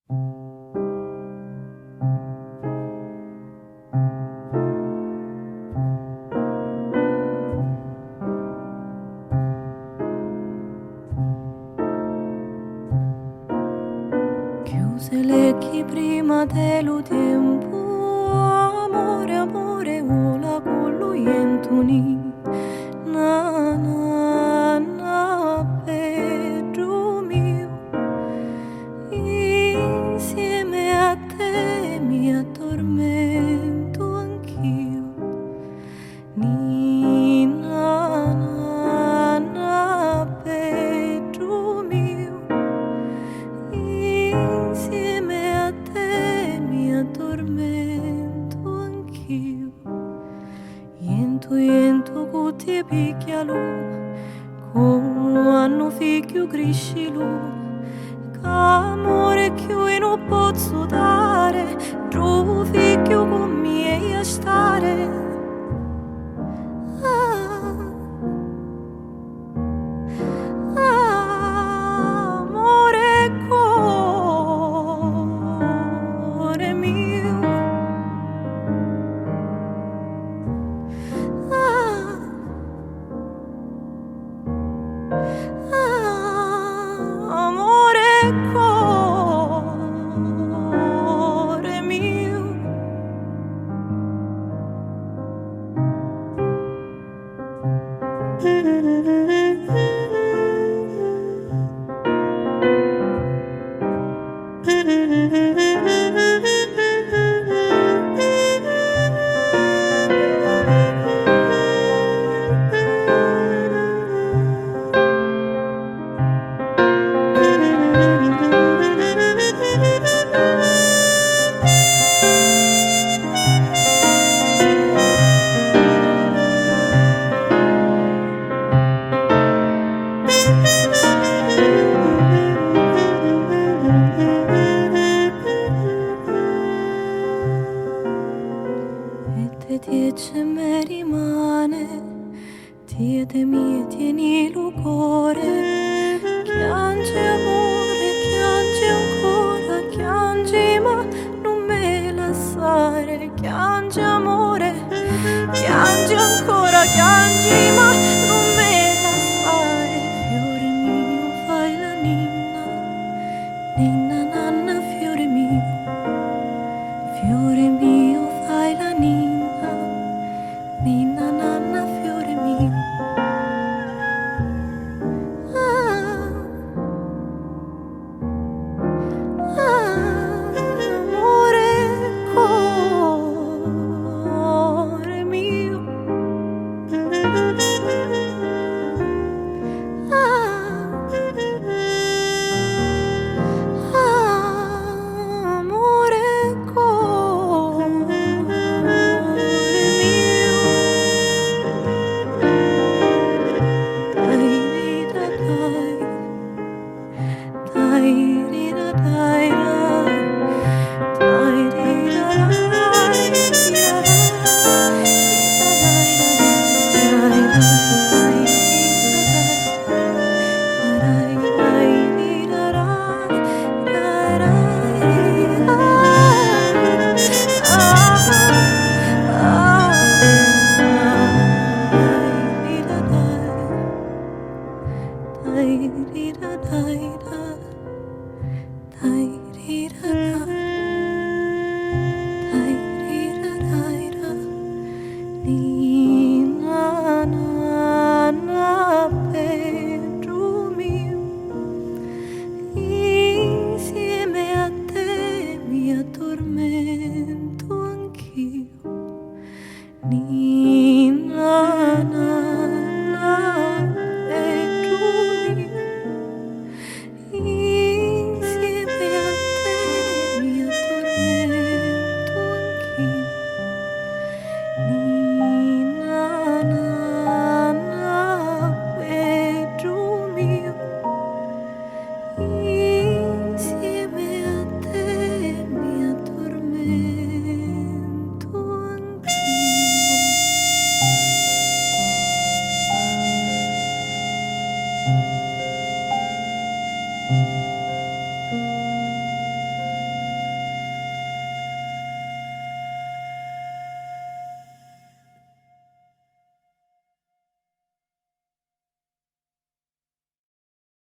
Chiuse gli occhi prima dello tempo, amore, amore, vola con lui entoni. Na na na, Pedro mio, insieme a te mi addormento anch'io. Ni na na na, Pedro mio, insieme a te mi addormento anch'io. Iento cutie picchialo, come hanno figlio crescilu, amore che io non posso dare, trovo figlio con me a stare. Amore, cuore mio, amore, cuore mio. E dice me rimane, tiete mie tieni il cuore, piange amore, piange ancora, piange ma non me lasciare, piange amore, piange ancora, piange ma non me lasciare. Fiore mio fai la ninna, ninna nanna fiore mio fai la ninna, ninna nanna fiore mio. Amore, cuore mio. Amore, cuore mio. Dai da dai, dai da dai, dai dai